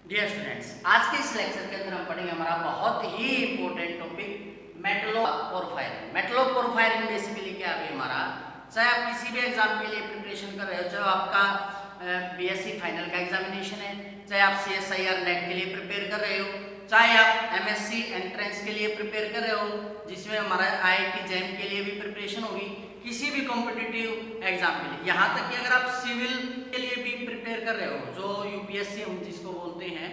Dear students, आज के इस लेक्चर के अंदर हम पढ़ेंगे हमारा बहुत ही इंपॉर्टेंट टॉपिक मेटलोपोरफायरिन। मेटलोपोरफायरिन बेसिकली क्या है हमारा, चाहे आप किसी भी एग्जाम के लिए प्रिपरेशन कर रहे हो, चाहे आपका बीएससी फाइनल का एग्जामिनेशन है, चाहे आप सीएसआईआर नेट के लिए प्रिपेयर कर रहे हो, चाहे आप एमएससी एंट्रेंस के लिए प्रिपेयर कर रहे हो जिसमें हमारा आईआईटी जैम के लिए भी प्रिपरेशन होगी, किसी भी कॉम्पिटिटिव एग्जाम के लिए, यहाँ तक कि अगर आप सिविल के लिए भी प्रिपेयर कर रहे हो, जो यूपीएससी हम जिसको बोलते हैं,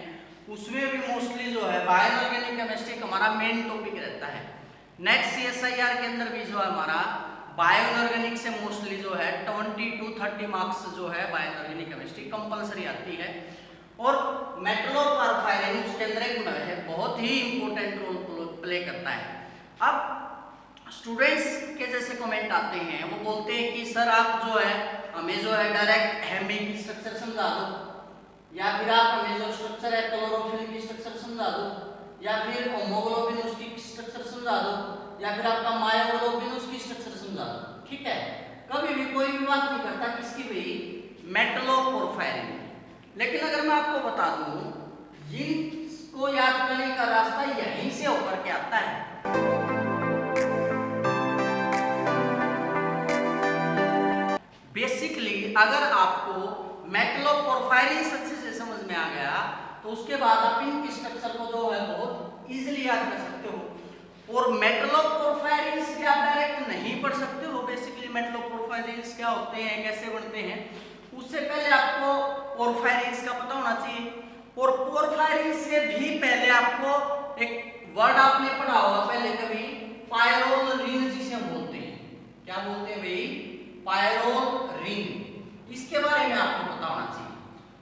उसमें भी मोस्टली जो है बायोऑर्गेनिक केमिस्ट्री हमारा मेन टॉपिक रहता है। नेक्स्ट सीएसआईआर के अंदर भी जो है हमारा बायोऑर्गेनिक से मोस्टली जो है 20 to 30 मार्क्स जो है बायोऑर्गेनिक केमिस्ट्री कंपलसरी आती है। और मेटलोपोरफायरिन उसके अंदर एक है बहुत ही इंपॉर्टेंट रोल प्ले करता है। अब स्टूडेंट्स के जैसे कमेंट आते हैं, वो बोलते हैं कि सर आप जो है हमें जो है डायरेक्ट हेमी की स्ट्रक्चर समझा दो, या फिर आप हमें जो स्ट्रक्चर है क्लोरोफिल की स्ट्रक्चर समझा दो, या फिर होमोग्लोबिन उसकी स्ट्रक्चर समझा दो, या फिर आपका मायोग्लोबिन उसकी स्ट्रक्चर समझा दो। ठीक है, कभी भी कोई भी बात नहीं करता किसकी भी, मेटलोपोरफायरिन। लेकिन अगर मैं आपको बता दूं, जिनको याद करने का रास्ता यहीं से होकर के आता है। बेसिकली अगर आपको मेटलोपोरफायरिन अच्छे से समझ में आ गया तो उसके बाद आप इन स्ट्रक्चर को जो है बहुत इजीली याद कर सकते हो। और मेटलोपोरफायरिन भी आप डायरेक्ट नहीं पढ़ सकते हो। बेसिकली मेटलोपोरफायरिन क्या होते हैं, कैसे बनते हैं, उससे पहले आपको पोरफायरिन का पता होना चाहिए। और पोरफायरिन से भी पहले आपको एक वर्ड आपने पढ़ा होगा पहले कभी, पायरोल रिंग जिसे हम बोलते हैं। क्या बोलते हैं भाई? Pyrrole ring. इसके बारे में आपको पता होना चाहिए।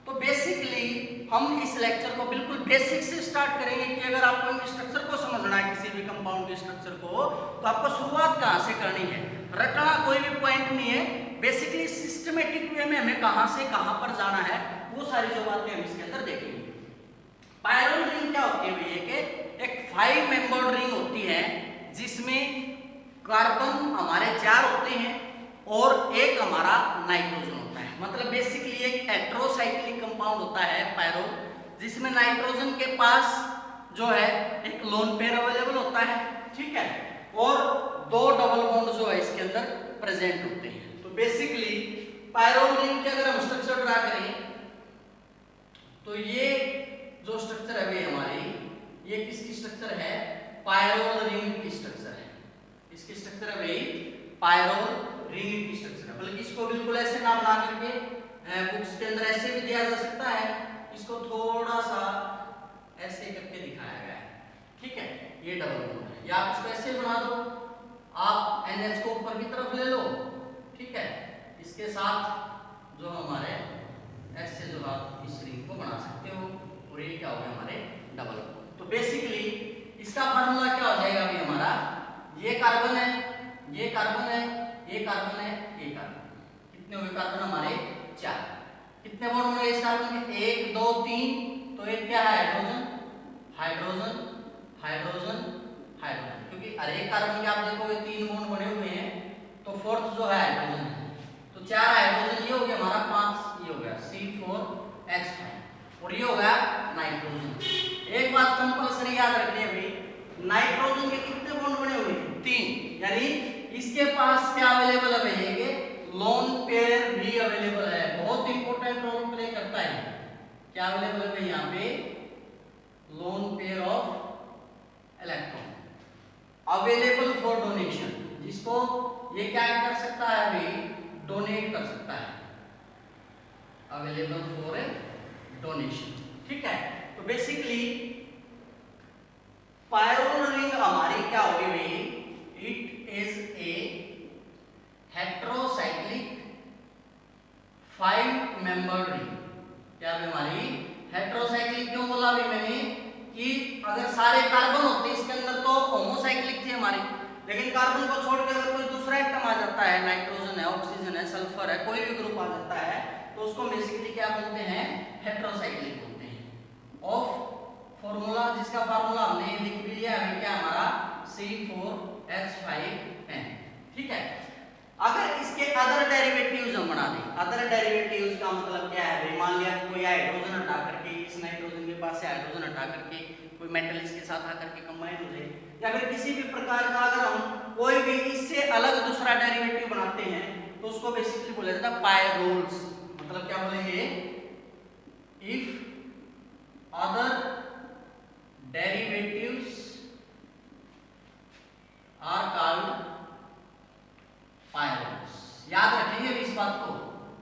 तो बेसिकली हम इस लेक्चर को बिल्कुल बेसिक से स्टार्ट करेंगे कि अगर आपको इन स्ट्रक्चर को समझना है, किसी भी कंपाउंड के स्ट्रक्चर को, तो आपको शुरुआत कहाँ से करनी है। रटना कोई भी पॉइंट नहीं है। बेसिकली सिस्टमेटिक वे में हमें कहाँ से कहाँ पर जाना है, वो सारी जो बातें हम इसके अंदर देखेंगे। पायरोल रिंग क्या होती है भैया के, एक 5 मेंबर्ड रिंग होती है जिसमें कार्बन हमारे 4 होते हैं और एक हमारा नाइट्रोजन होता है। मतलब बेसिकली एक हेटेरोसाइक्लिक कंपाउंड होता है पायरोल, जिसमें नाइट्रोजन के पास जो है एक लोन पेयर अवेलेबल होता है। ठीक है, और 2 डबल बॉन्ड जो है इसके अंदर प्रेजेंट होते हैं। तो बेसिकली पायरोल रिंग के अगर हम स्ट्रक्चर ड्रा करें तो ये जो स्ट्रक्चर है वे हमारी, ये किसकी स्ट्रक्चर है? पायरोल रिंग की स्ट्रक्चर है। इसकी स्ट्रक्चर है भाई पायरोल रिंग की स्ट्रक्चर है। बल्कि इसको बिल्कुल ऐसे नाम ना करके बुक्स के अंदर ऐसे भी दिया जा सकता है, इसको थोड़ा सा ऐसे करके दिखाया गया है। ठीक है, ये डबल बॉन्ड है, या आप इसको ऐसे बना दो, आप NH को ऊपर की तरफ ले लो। ठीक है, इसके साथ जो हमारे ऐसे जो आप इस रिंग को बना सकते हो, और ये क्या हो गया हमारे डबल बॉन्ड। तो बेसिकली इसका फार्मूला क्या हो जाएगा अभी हमारा, ये कार्बन है, ये कार्बन है, ये कार्बन है, ये कार्बन। कितने हुए कार्बन हमारे? 4। कितने बॉन्ड होंगे इस कार्बन के? 1 2 3। तो एक क्या है? Hydrogen, hydrogen, hydrogen, hydrogen. क्योंकि हर एक कार्बन के आप देखोगे 3 बॉन्ड बने हुए हैं, तो फोर्थ जो है हाइड्रोजन है। तो 4 हाइड्रोजन, ये हो गया हमारा 5, ये हो गया C4H5, और ये हो गया नाइट्रोजन। एक बात कंपल्सरी याद रखनी है भाई, नाइट्रोजन के कितने बॉन्ड बने हुए हैं? 3। यानी इसके पास क्या अवेलेबल है भैया के? लोन पेयर भी अवेलेबल है। बहुत इंपॉर्टेंट रोल प्ले करता है। क्या अवेलेबल है भाई यहाँ पे? Lone pair of electron available for donation, जिसको ये क्या कर सकता है भाई? डोनेट कर सकता है, अवेलेबल फॉर डोनेशन। ठीक है, तो बेसिकली पायरोल रिंग हमारी क्या होगी भाई? It is a heterocyclic 5 membered ring. क्या हमारी हेटेरोसाइक्लिक क्यों बोला भी मैंने, कि अगर सारे कार्बन होते इसके अंदर तो होमोसाइक्लिक थे हमारे, लेकिन कार्बन को छोड़ के अगर कोई दूसरा एटम आ जाता है, नाइट्रोजन है, ऑक्सीजन है, सल्फर है, कोई भी ग्रुप आ जाता है, तो उसको बेसिकली क्या बोलते हैं? हेटेरोसाइक्लिक बोलते हैं। ऑफ फॉर्मूला, जिसका फार्मूला हमने लिख भी लिया है क्या हमारा? C4H5N। ठीक है, अगर इसके अदर डेरिवेटिव्स हम बना दें, अदर डेरिवेटिव्स का मतलब क्या है भाई? मान लिया कोई हाइड्रोजन हटा करके इस नाइट्रोजन के पास से हाइड्रोजन हटा करके कोई मेटल इसके साथ आकर के कंबाइन हो जाए, या फिर किसी भी प्रकार का अगर हम कोई भी इससे अलग दूसरा डेरिवेटिव बनाते हैं तो उसको बेसिकली बोला जाता है पायरोल्स। मतलब क्या बोलेंगे, if other derivatives are called pyrroles. याद रखेंगे इस बात को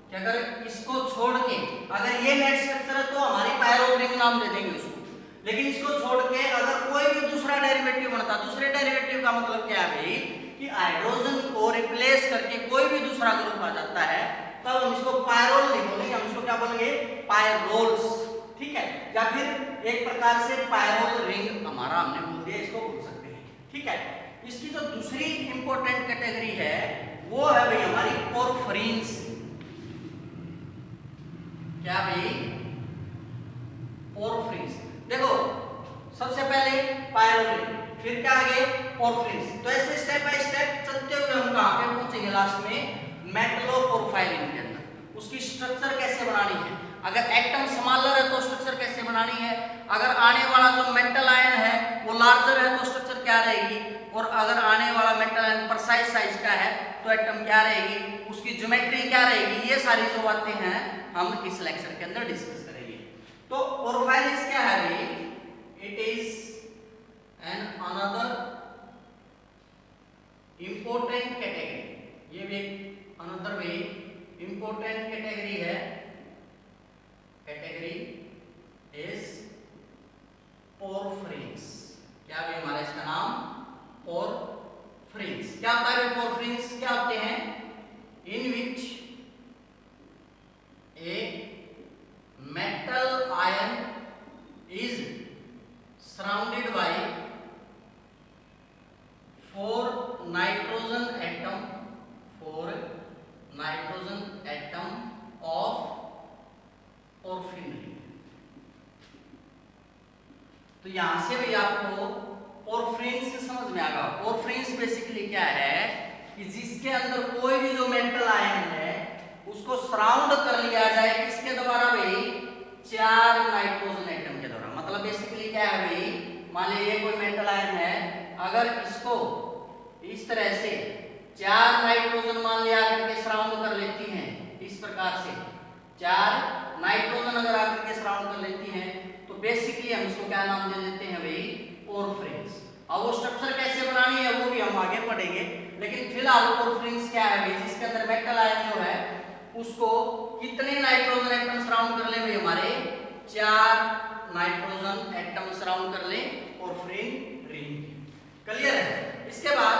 कि अगर इसको छोड़ के, अगर ये नेट स्ट्रक्चर है तो हमारी पायरोल रिंग नाम दे देंगे उसको, लेकिन इसको छोड़ के अगर कोई भी दूसरा डेरिवेटिव बनता, दूसरे डेरिवेटिव का मतलब क्या है भाई कि हाइड्रोजन को रिप्लेस करके कोई भी दूसरा ग्रुप आ जाता है, तब हम इसको पायरोल नहीं बोलेंगे, हम इसको क्या बोलेंगे, पायरोल्स। ठीक है, या फिर एक प्रकार से पायरोल रिंग हमारा हमने बोल दिया, इसको बोल सकते हैं। ठीक है, इसकी जो दूसरी इंपॉर्टेंट कैटेगरी है वो है भाई हमारी पोरफिरिन्स। क्या भाई, पोरफिरिन्स। देखो सबसे पहले पायरोल, फिर क्या आगे पोरफिरिन्स। तो ऐसे स्टेप बाय स्टेप चलते हुए हम कहां पे पहुंचेंगे, लास्ट में मेटलोपोरफायरिन के अंदर। उसकी स्ट्रक्चर कैसे बनानी है, अगर एटम स्मॉलर है तो स्ट्रक्चर कैसे बनानी है, अगर आने वाला जो मेटल आयन है वो लार्जर है तो स्ट्रक्चर क्या रहेगी, और अगर आने वाला मेटल आयन प्रिसाइज साइज का है तो एटम क्या रहेगी, उसकी ज्योमेट्री क्या रहेगी, ये सारी जो बातें हैं हम इस लेक्चर के अंदर डिस्कस करेंगे। तो पोरफायरिन्स क्या है भाई, it is an another important category. ये भी एक अनदर भाई इंपॉर्टेंट कैटेगरी है, कैटेगरी इज पोरफिरिन्स। क्या भी हमारा इसका नाम पोरफिरिन्स। क्या होता है पोरफिरिन्स, क्या होते हैं, in which a metal ion is surrounded by 4 nitrogen atom, 4 nitrogen atom of porphyrin ring. तो यहां से भी आपको पोरफिरिन्स से समझ में आएगा। पोरफिरिन्स बेसिकली क्या है कि जिसके अंदर कोई भी जो मेटल आयन है उसको सराउंड कर लिया जाए किसके द्वारा भाई, 4 नाइट्रोजन एटम के द्वारा। मतलब बेसिकली क्या है भाई, मान लीजिए कोई मेटल आयन है, अगर इसको इस तरह से 4 नाइट्रोजन मान लिया करके सराउंड कर लेती हैं, इस प्रकार से 4 नाइट्रोजन अगर आकर के सराउंड कर लेती हैं तो बेसिकली हम इसको क्या नाम दे देते हैं भाई, पोरफिरिन्स। अब वो स्ट्रक्चर कैसे बनानी है वो भी हम आगे पढ़ेंगे, लेकिन फिलहाल पोरफिरिन्स क्या है भाई, जिसके अंदर मेटल आयन जो है उसको कितने नाइट्रोजन एटम सराउंड कर ले भाई, हमारे 4 नाइट्रोजन एटम सराउंड कर ले पोरफिरिन रिंग। क्लियर है। इसके बाद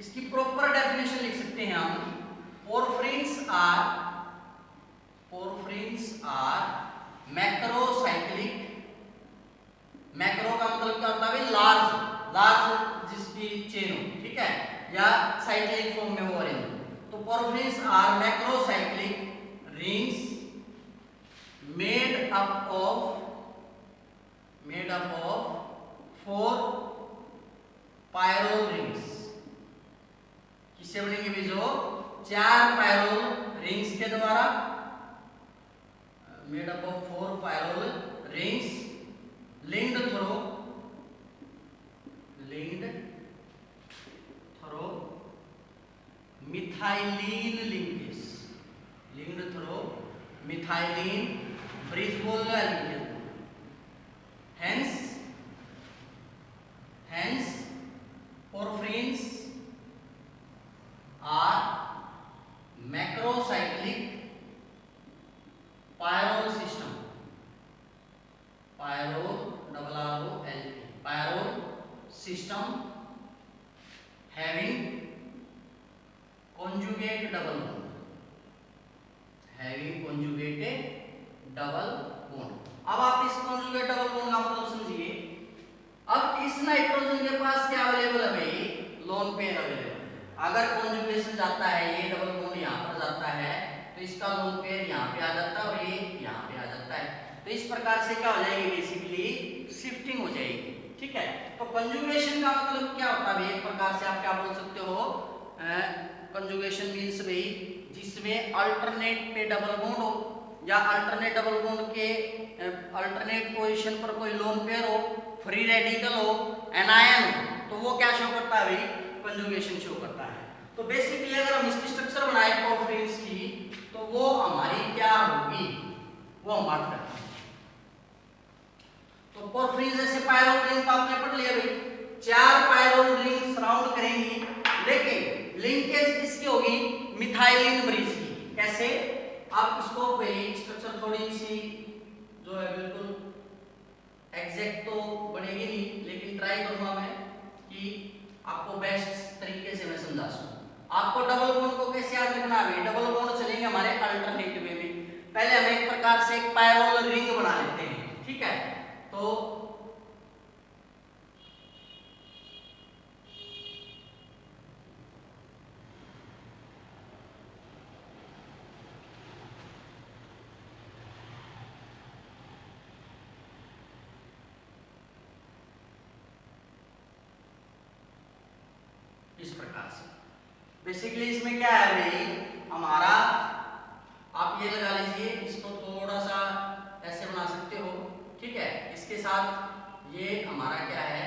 इसकी प्रॉपर डेफिनेशन लिख सकते हैं हम, पोरफिरिन्स आर मैक्रोसाइक्लिक। मैक्रो का मतलब क्या होता है, लार्ज जिसकी चेन हो, ठीक है, या साइक्लिक फॉर्म में वो अरेंज। तो porphyrins are macrocyclic rings made up of 4 pyrrole rings. किससे बनेंगे भी, जो 4 पायरोल रिंग्स के द्वारा, made up of 4 pyrrole rings linked through methylene linkage, linked through methylene bridge बोल रहा है linkage। hence porphyrins are macrocyclic pyrrole system, pyrrole system having conjugate double bond, अब आप इस conjugate double bond का मतलब समझिए। अब इस नाइट्रोजन के पास क्या अवेलेबल है भाई, लोन पेयर अवेलेबल है। अगर कॉन्जुगेशन जाता है, ये डबल बॉन्ड यहाँ पर जाता है तो इसका लोन पेयर यहाँ पे आ जाता है और ये यहाँ पे आ जाता है। तो इस प्रकार से क्या हो जाएगी, बेसिकली शिफ्टिंग हो जाएगी। ठीक है, तो कंजुगेशन का मतलब क्या होता है, एक प्रकार से आप क्या बोल सकते हो, कंजुगेशन मींस भाई जिसमें अल्टरनेट पे डबल बॉन्ड हो, या अल्टरनेट डबल बॉन्ड के अल्टरनेट पोजीशन पर कोई लोन पेयर हो, फ्री रेडिकल हो, एनायन हो, तो वो क्या शो करता है भाई? कंजुगेशन शो करता है। तो बेसिकली अगर हम इसकी स्ट्रक्चर बनाए पोरफिरिन्स की तो वो हमारी क्या होगी, वो हम बात करते हैं। तो पोरफिरिन्स जैसे पायरोल रिंग तो आपने पढ़ लिया भाई, 4 पायरोल रिंग सराउंड करेंगी, लेकिन लिंकेज इसकी होगी मिथाइलिन ब्रिज की। कैसे? आप इसको भाई स्ट्रक्चर थोड़ी सी जो है बिल्कुल एग्जैक्ट तो बनेगी नहीं, लेकिन ट्राई करूंगा मैं कि आपको बेस्ट तरीके से मैं समझा सकूं। आपको डबल बॉन्ड को कैसे याद रखना है? डबल बॉन्ड चलेंगे हमारे अल्टरनेट वे में। पहले हम एक प्रकार से एक पायरोल रिंग बना लेते हैं, ठीक है? तो इस प्रकार से बेसिकली इसमें क्या है भाई हमारा, आप ये लगा लीजिए, इसको थोड़ा सा ऐसे बना सकते हो, ठीक है? इसके साथ ये हमारा क्या है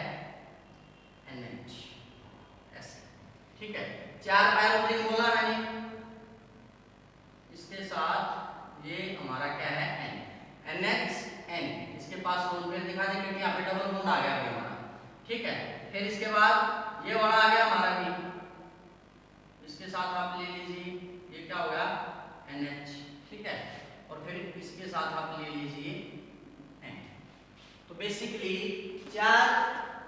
NH ऐसे, ठीक है? 4 पायरोल रिंग बोला मैंने, इसके साथ ये हमारा क्या है N, NH N, इसके पास लोन पेयर दिखा दे क्योंकि यहाँ पे डबल बॉन्ड आ गया भाई हमारा, ठीक है? फिर इसके बाद ये वाला आ गया हमारा भी, इसके साथ आप ले लीजिए ये क्या हो गया NH, ठीक है? और फिर इसके साथ आप ले लीजिए N। तो बेसिकली 4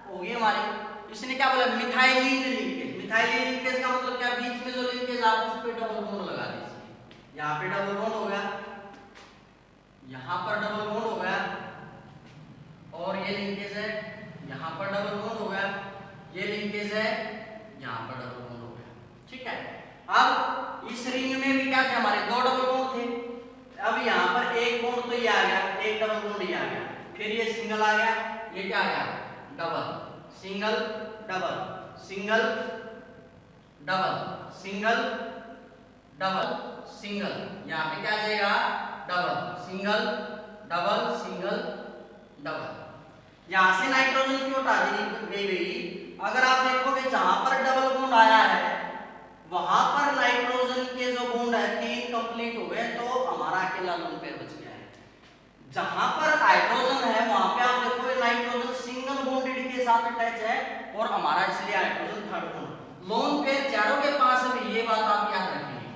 हो गई हमारी। इसने क्या बोला? Methylene linkage. मिथाइलिन लिंकेज का मतलब क्या? बीच में जो लिंकेज आप उस पे डबल बॉन्ड लगा दीजिए। यहाँ पे डबल बॉन्ड हो गया, यहाँ पर डबल बॉन्ड हो गया, और ये लिंकेज है यहाँ पर डबल बॉन्ड हो गया, ये लिंकेज है यहाँ पर डबल बॉन्ड हो गया, ठीक है? अब इस रिंग में भी क्या थे हमारे? 2 डबल बॉन्ड थे। अब यहाँ पर एक बॉन्ड तो ये आ गया, एक डबल बॉन्ड ये आ गया, फिर ये सिंगल आ गया, ये क्या आ गया? Double, single, double, single, double, single, double, single. यहाँ पे क्या आ जाएगा? Double, single, double, single, double. यहां से नाइट्रोजन क्यों हटा दी गई? अगर आप देखोगे जहां पर डबल बॉन्ड आया है वहां पर नाइट्रोजन के जो बॉन्ड है 3 कंप्लीट हो गए, तो हमारा अकेला लोन पेयर बच गया है। जहां पर हाइड्रोजन है वहां पे आप देखोगे नाइट्रोजन सिंगल बॉन्डेड के साथ अटैच है और हमारा इसलिए hydrogen third bond. Lone pair चारों के पास है, ये बात आप याद रखेंगे।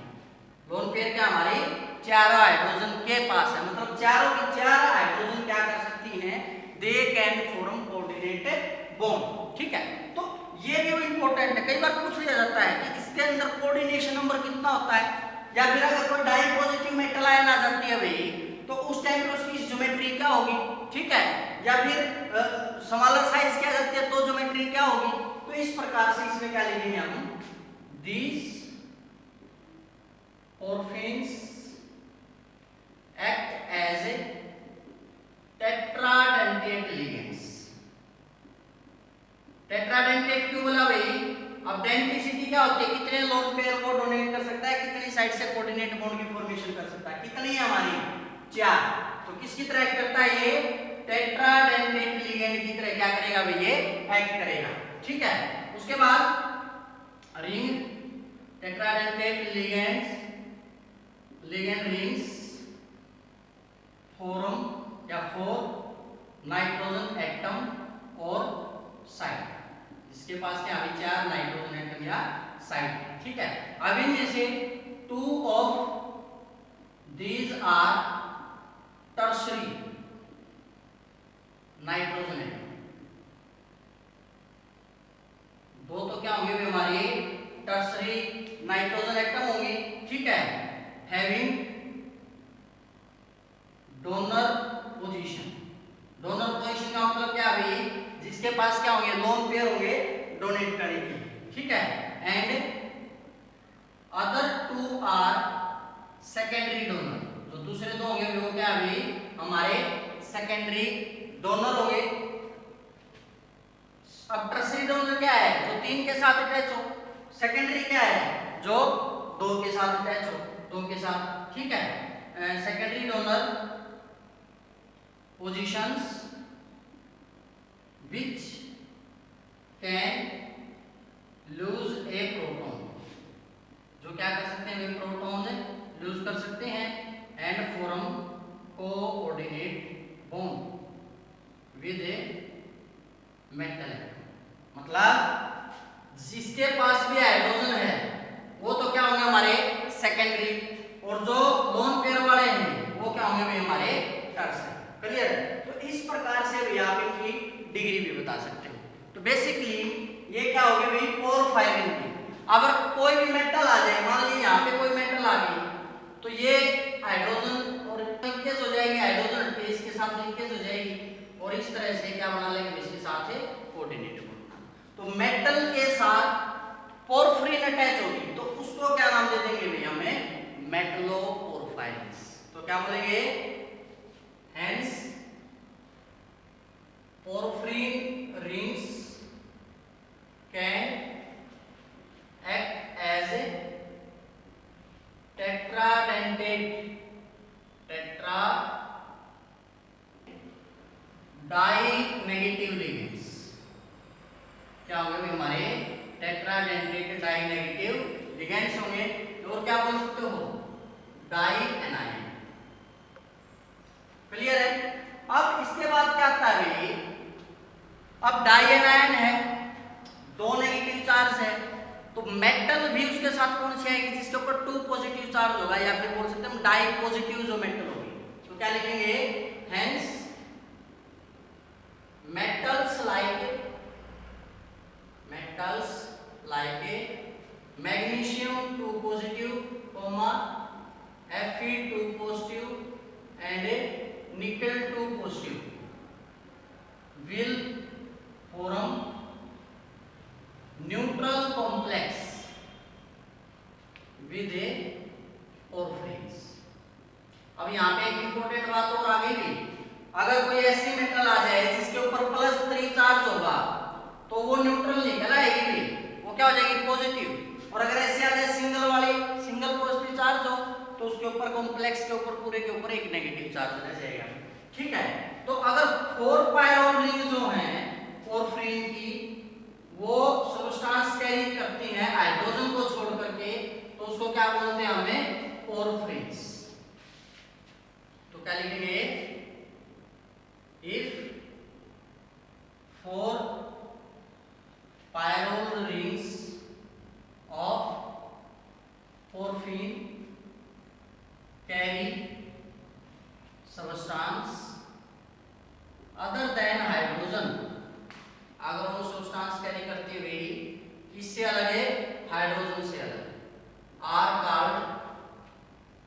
लोन पेयर क्या हमारी चारों हाइड्रोजन के पास है, मतलब चारों की 4 हाइड्रोजन क्या कर सकती हैं? They can form coordinated bond, ठीक है? तो ये भी इंपॉर्टेंट है, कई बार पूछ लिया जाता है कि इसके अंदर कोऑर्डिनेशन नंबर कितना होता है, या फिर अगर कोई डाई पॉजिटिव मेटल आयन आ जाती है भाई तो उस टाइम पे उसकी ज्योमेट्री क्या होगी, ठीक है? या फिर स्मॉलर साइज क्या जाती है तो ज्योमेट्री क्या होगी? तो इस प्रकार से इसमें क्या लिखेंगे हम? दीस porphins act as a tetradentate ligands। Tetradentate क्यों बोला भाई? अब डेंटिसिटी क्या होती है? कितने लोन पेयर को डोनेट कर सकता है, कितनी साइड से कोऑर्डिनेट बॉन्ड की फॉर्मेशन कर सकता है, कितनी है हमारी? 4। तो किसकी तरह एक्ट करता है ये? टेट्राडेंटेट लिगेंड की तरह क्या करेगा भाई? ये एक्ट करेगा, ठीक है? उसके बाद ring tetradentate ligands, ligand rings form या फोर नाइट्रोजन एटम और साइड, इसके पास क्या अभी 4 नाइट्रोजन एटम या साइड, ठीक है? अब इनमें से 2 of these are tertiary nitrogen atom. 2 तो क्या होंगे हमारे? टर्शरी नाइट्रोजन एटम होंगे, ठीक है? Having donor position. Donor position का मतलब क्या भाई? जिसके पास क्या होंगे? लोन पेयर होंगे डोनेट करने के, ठीक है? And other 2 are secondary donor. जो दूसरे 2 होंगे वो क्या भाई? हमारे सेकेंडरी डोनर होंगे। अब टर्शरी डोनर क्या है? जो 3 के साथ अटैच हो। सेकेंडरी क्या है? जो 2 के साथ अटैच हो, 2 के साथ, ठीक है? secondary donor positions which can lose a proton, जो क्या कर सकते हैं, वे प्रोटॉन लूज कर सकते हैं, and form coordinate bond with a metal. मतलब जिसके पास भी हाइड्रोजन है वो तो क्या होंगे हमारे सेकेंडरी, और जो लोन पेयर वाले हैं वो क्या होंगे हमारे टर्सरी। क्लियर है? तो इस प्रकार से भी आप इनकी डिग्री भी बता सकते हो। तो बेसिकली ये क्या होगी भाई, पोरफायरिन की। अगर कोई भी मेटल आ जाए, मान लीजिए यहाँ पे कोई मेटल आ गई, तो ये हाइड्रोजन और लिंकेज हो जाएगी, हाइड्रोजन हटके इसके साथ लिंकेज हो जाएगी, और इस तरह से क्या बना लेंगे, इसके साथ कोऑर्डिनेट बना। तो मेटल के साथ पोरफिरिन अटैच होगी तो उसको क्या नाम दे देंगे भैया हमें, मेटलोपोरफायरिन्स। तो क्या बोलेंगे, hence porphyrin rings can act as a tetradentate dianegative ligands. क्या होंगे भी हमारे टेट्राडेंटेट डाइनेगेटिव लिगेंड्स होंगे, और क्या बोल सकते हो, डाई एनायन। क्लियर है? अब इसके बाद क्या आता है भाई, अब डाई एनायन है, दो नेगेटिव चार्ज है, तो मेटल भी उसके साथ कौन सी आएगी, जिसके ऊपर 2 पॉजिटिव चार्ज होगा, या फिर बोल सकते हैं हम डाई पॉजिटिव जो मेटल होगी। तो क्या लिखेंगे, hence metals like a magnesium 2 positive, Fe 2 positive and a nickel 2 positive will form neutral complex with a porphyrins। अब यहाँ पे एक इंपॉर्टेंट बात और आ गई भी, अगर कोई ऐसी मेटल आ जाए जिसके ऊपर +3 चार्ज होगा तो वो न्यूट्रल नहीं कहलाएगी भी, वो क्या हो जाएगी, पॉजिटिव। और अगर ऐसे आ जाए सिंगल पॉजिटिव चार्ज हो तो उसके ऊपर कॉम्प्लेक्स के ऊपर पूरे के ऊपर एक नेगेटिव चार्ज रह जाएगा। ठीक है? तो अगर 4 पायरोल रिंग जो है पोरफिरिन की, वो सब्सटेंस कैरी करती हैं हाइड्रोजन को छोड़ करके, तो उसको क्या बोलते हैं हमें, पोरफिरिन्स। तो क्या लिखेंगे, if 4 pyrrole rings of porphyrin carry substance other than hydrogen, अगर वो सब्सटेंस कैरी करती हुई इससे अलग है, हाइड्रोजन से अलग, आर कॉल्ड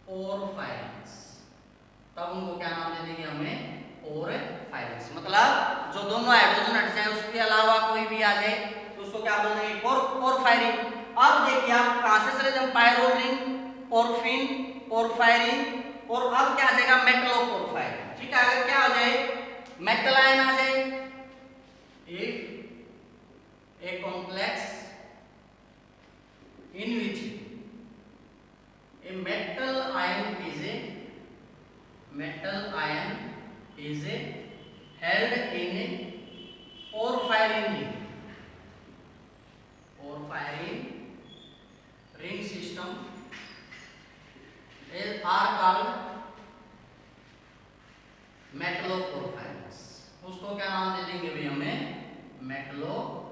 पोरफायरिन्स, तब उनको क्या नाम दे देंगे हमें, पोरफायरिन्स। मतलब जो दोनों हाइड्रोजन हट जाए उसके अलावा कोई भी आ जाए तो उसको क्या बोल देंगे, पोरफायरिन। अब देखिए आप कहां से चले जाए, पायरोल रिंग, पोरफिन, पोरफायरिन, और अब क्या आ जाएगा, मेटलोपोरफायरिन। ठीक है? अगर क्या आ जाए, मेटल आयन आ जाए, if a complex in which a metal ion is held in a porphyrin ring system are called मेटलोपोरफायरिन्स। उसको क्या नाम दे देंगे भाई हमें, मेटलोपोरफायरिन्स।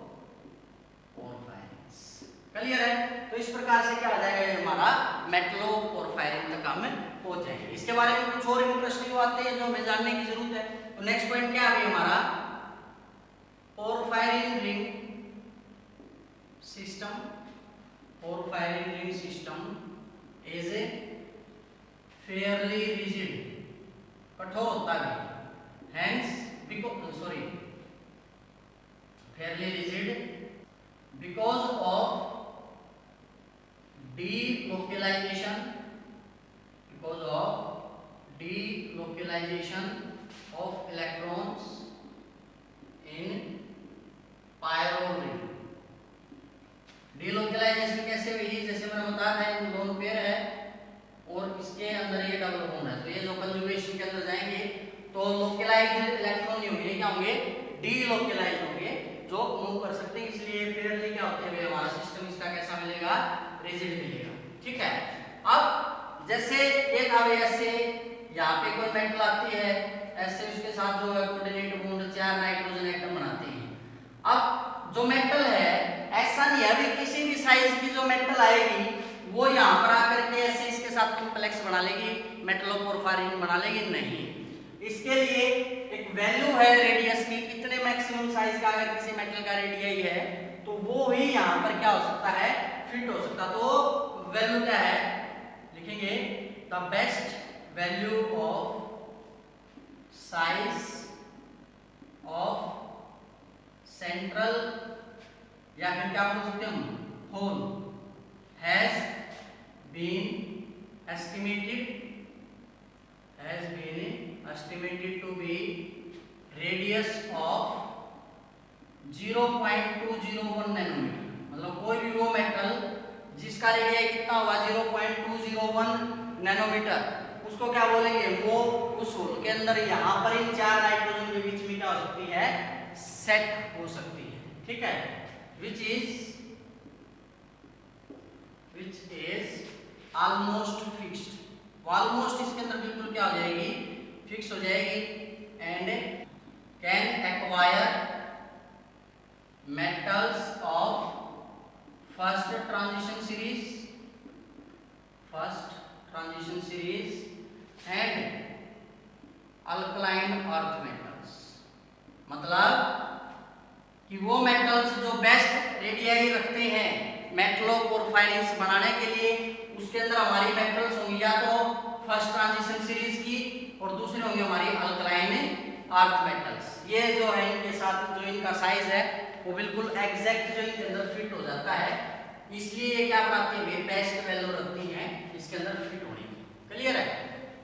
क्लियर है? तो इस प्रकार से क्या हो जाएगा, ये हमारा मेटलोपोरफायरिन तक हम पहुंच जाएंगे। इसके बारे में कुछ और इंटरेस्टिंग बातें हैं जो हमें जानने की जरूरत है। तो नेक्स्ट पॉइंट क्या है हमारा, porphyrin ring system is a Fairlie rigid, कठोर होता है, hence Fairlie rigid because of delocalization of electrons in pyrrole ring। delocalization कैसे हुई, जैसे मैंने बताया था, लोन पेयर है और इसके अंदर ये डबल बॉन्ड है, तो लोकलाइज्ड इलेक्ट्रॉन नहीं होंगे, क्या होंगे, डीलोकलाइज्ड होंगे, जो मूव कर सकते हैं। इसलिए फेयरली क्या होते हैं हमारा सिस्टम इसका कैसा मिलेगा, रिजिड मिलेगा। ठीक है, अब जैसे एक अब ऐसे यहाँ पे कोई मेटल आती है, ऐसे उसके साथ जो है कोऑर्डिनेट बॉन्ड 4 नाइट्रोजन एटम बनाते हैं। अब जो मेटल है ऐसा नहीं है, अभी किसी भी साइज की जो मेटल आएगी वो यहाँ पर आकर के ऐसे इसके साथ कॉम्प्लेक्स बना लेगी, मेटलोपोरफायरिन बना लेगी, नहीं। इसके लिए एक वैल्यू है रेडियस की, कितने मैक्सिमम साइज का अगर किसी मेटल का रेडियस है तो वो ही यहाँ पर क्या हो सकता है, फिट हो सकता। तो वैल्यू क्या है, लिखेंगे the best value of size of central, या फिर क्या बोल सकते हैं हम, hole, has been estimated to be radius of 0.201 nanometre. मतलब कोई भी वो मेटल जिसका रेडियस कितना होगा 0.201 नैनोमीटर, उसको क्या बोलेंगे, वो उस होल के अंदर यहाँ पर इन 4 नाइट्रोजन के बीच में क्या हो सकती है, सेट हो सकती है। ठीक है, which is almost fixed, almost इसके अंदर बिल्कुल क्या हो जाएगी, फिक्स हो जाएगी। And can acquire metals of first transition series and alkaline earth metals. मतलब कि वो मेटल्स जो बेस्ट रेडियस रखते हैं मेटलोपोरफायरिन्स बनाने के लिए, उसके अंदर हमारी मेटल्स होंगी या तो फर्स्ट ट्रांजिशन सीरीज की और दूसरी होंगी हमारी अल्कलाइन अर्थ मेटल्स। ये जो है इनके साथ जो इनका साइज है वो बिल्कुल एग्जैक्ट जो इनके अंदर फिट हो जाता है, इसलिए ये क्या बनाती है, बेस्ट वैल्यू रखती हैं इसके अंदर फिट होने की। क्लियर है।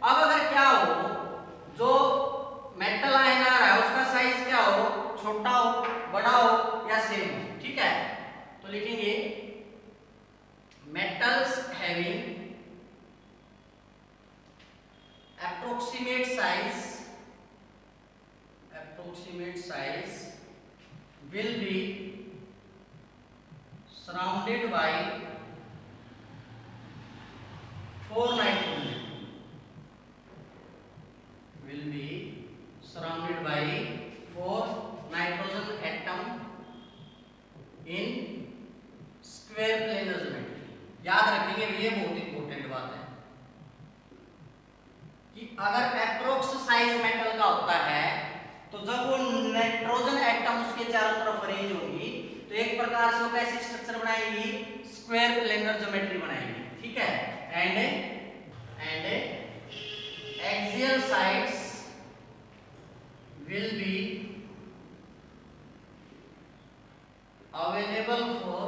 अब अगर क्या हो, जो मेटल आयन आ रहा है उसका साइज क्या हो, छोटा हो, बड़ा हो या सेम हो। ठीक है, तो लिखेंगे metals having approximate size will be surrounded by 4 nitrogen, atom in square planar geometry। याद रखेंगे, ये बहुत इंपॉर्टेंट बात है कि अगर एप्रोक्स साइज मेटल का होता है तो जब वो नाइट्रोजन एटम उसके चारों तरफ अरेंज होंगी तो एक प्रकार से वो कैसी स्ट्रक्चर बनाएगी, स्क्वायर प्लेनर ज्योमेट्री बनाएगी। ठीक है, and axial sides will be available for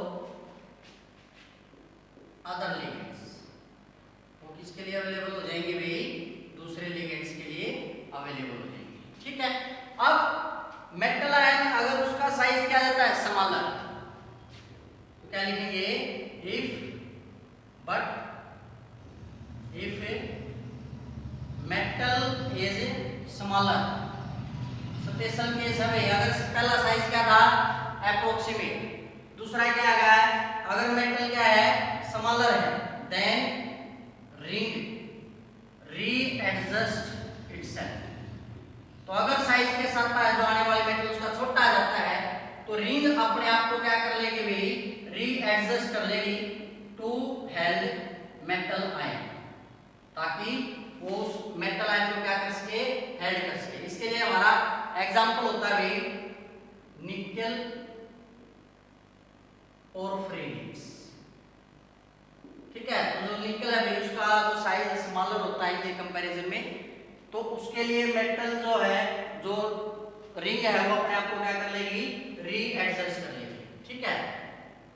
other ligands. वो किसके लिए अवेलेबल हो जाएंगे भाई, दूसरे लिगेंड्स के लिए अवेलेबल हो जाएंगे। ठीक है, अब मेटल आयन अगर उसका साइज क्या रहता है, स्मॉलर, तो क्या लिखेंगे, if metal is smaller, special case है भाई। अगर पहला साइज क्या था, अप्रोक्सीमेट, दूसरा क्या है, अगर मेटल क्या है, स्मॉलर है, देन रिंग रीएडजस्ट इटसेल्फ। तो अगर साइज के साथ जो आने वाले मेटल उसका छोटा आ जाता है तो रिंग अपने आप को क्या कर लेगी भाई, रीएडजस्ट कर लेगी टू हेल्ड मेटल आयन, ताकि वो उस मेटल आयन को क्या कर सके, हेल्ड कर सके। इसके लिए हमारा एग्जांपल होता है भाई निकेल और फ्रेनिक्स। ठीक है, तो जो निकल है भाई उसका जो साइज स्मॉलर होता है इनके कंपैरिजन में, तो उसके लिए मेटल जो है, जो रिंग है वो अपने आप को क्या कर लेगी, रीएडजस्ट कर लेगी। ठीक है,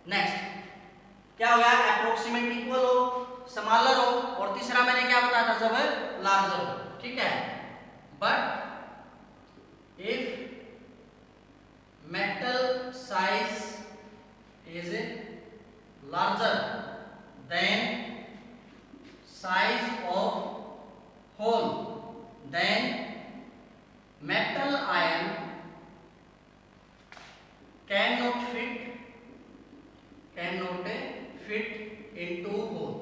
नेक्स्ट क्या हो गया, अप्रोक्सीमेट इक्वल हो, स्मॉलर हो, और तीसरा मैंने क्या बताया था, जब लार्जर हो। ठीक है, but if metal size is larger than size of hole, then metal ion cannot fit into hole।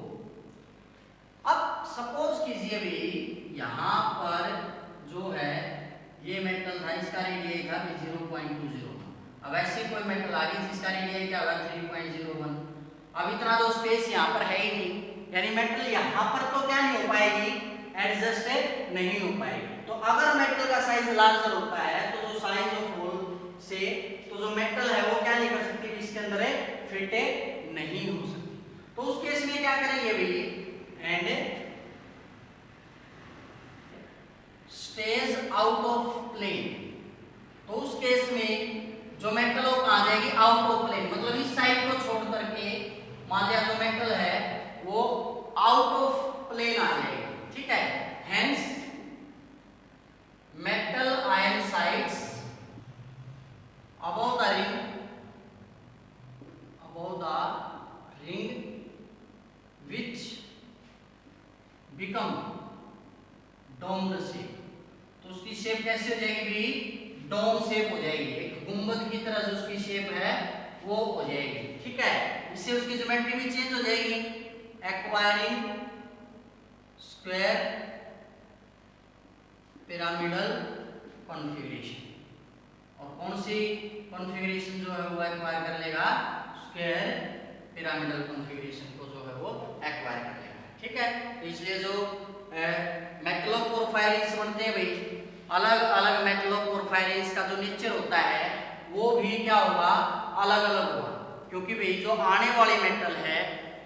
अब सपोज कीजिए भी यहाँ पर जो है ये मेटल था, इसका रेडियस था 0.20। अब ऐसे कोई मेटल आ गई जिसका रेडियस क्या होगा 3.01। अब इतना तो स्पेस यहाँ पर है ही नहीं, यानी मेटल यहाँ पर तो क्या नहीं हो पाएगी, एडजस्ट नहीं हो पाएगी। तो अगर मेटल का साइज लार्जर होता है तो जो साइज ऑफ होल से तो जो मेटल है वो क्या नहीं कर सकती, इसके अंदर फिट नहीं हो सकती। तो उस केस में क्या करेंगे भाई, and stage out of plane. तो उस केस में जो मेटल हो आ जाएगी आउट ऑफ प्लेन, मतलब इस साइड को छोड़ करके मान लिया जो मेटल है वो आउट ऑफ प्लेन आ जाएगी, ठीक है। Hence metal ion sides above the ring which become domed shape। तो उसकी शेप कैसे हो जाएगी भी, डोम शेप हो जाएगी, एक गुंबद की तरह जो उसकी शेप है वो हो जाएगी, ठीक है। इससे उसकी ज्योमेट्री भी चेंज हो जाएगी, एक्वायरिंग स्क्वायर पिरामिडल कॉन्फ़िगरेशन। और कौन सी कॉन्फ़िगरेशन जो है वो एक्वायर कर लेगा, स्क्वायर पिरामिडल कॉन्फ़िगरेशन को जो है वो एक्वायर कर लेगा, ठीक है। तो इसलिए जो मेटलोपोरफायरिन्स बनते हैं भाई, अलग अलग मेटलोपोरफायरिन्स का जो नेचर होता है वो भी क्या होगा, अलग अलग होगा, क्योंकि भाई जो आने वाली मेटल है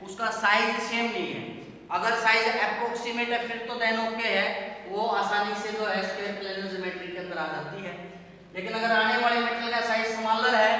उसका साइज सेम नहीं है। अगर साइज अप्रोक्सीमेट है फिर तो देन ओके है, वो आसानी से जो है स्क्वायर प्लेनर ज्योमेट्री के अंदर आ जाती है। लेकिन अगर आने वाले मेटल का साइज स्मॉलर है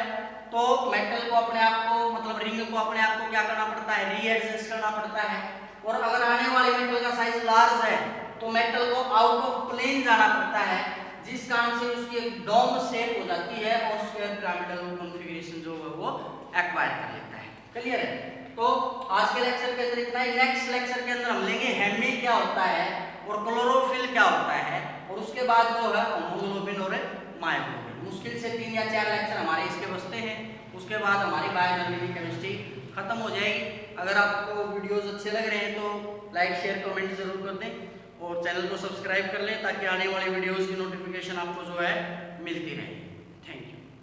तो मेटल को अपने आप को, मतलब रिंग को अपने आप को क्या करना पड़ता है, रीएडजस्ट करना पड़ता है। और अगर आने वाले मेटल का साइज लार्ज है तो मेटल को आउट ऑफ प्लेन जाना पड़ता है, जिस कारण से उसकी एक डोम शेप हो जाती है और स्क्वायर पिरामिडल कॉन्फ़िगरेशन जो है वो एक्वायर कर लेता है। क्लियर है। तो आज के लेक्चर के अंदर इतना ही। नेक्स्ट लेक्चर के अंदर हम लेंगे हेमी क्या होता है और क्लोरोफिल क्या होता है, और उसके बाद जो है होमोग्लोबिन और मायोग्लोबिन। मुश्किल से 3 या 4 लेक्चर हमारे इसके बचते हैं, उसके बाद हमारी बायोलॉजी केमिस्ट्री खत्म हो जाएगी। अगर आपको वीडियोस अच्छे लग रहे हैं तो लाइक शेयर कमेंट जरूर कर दें और चैनल को सब्सक्राइब कर लें ताकि आने वाली वीडियोस की नोटिफिकेशन आपको जो है मिलती रहे।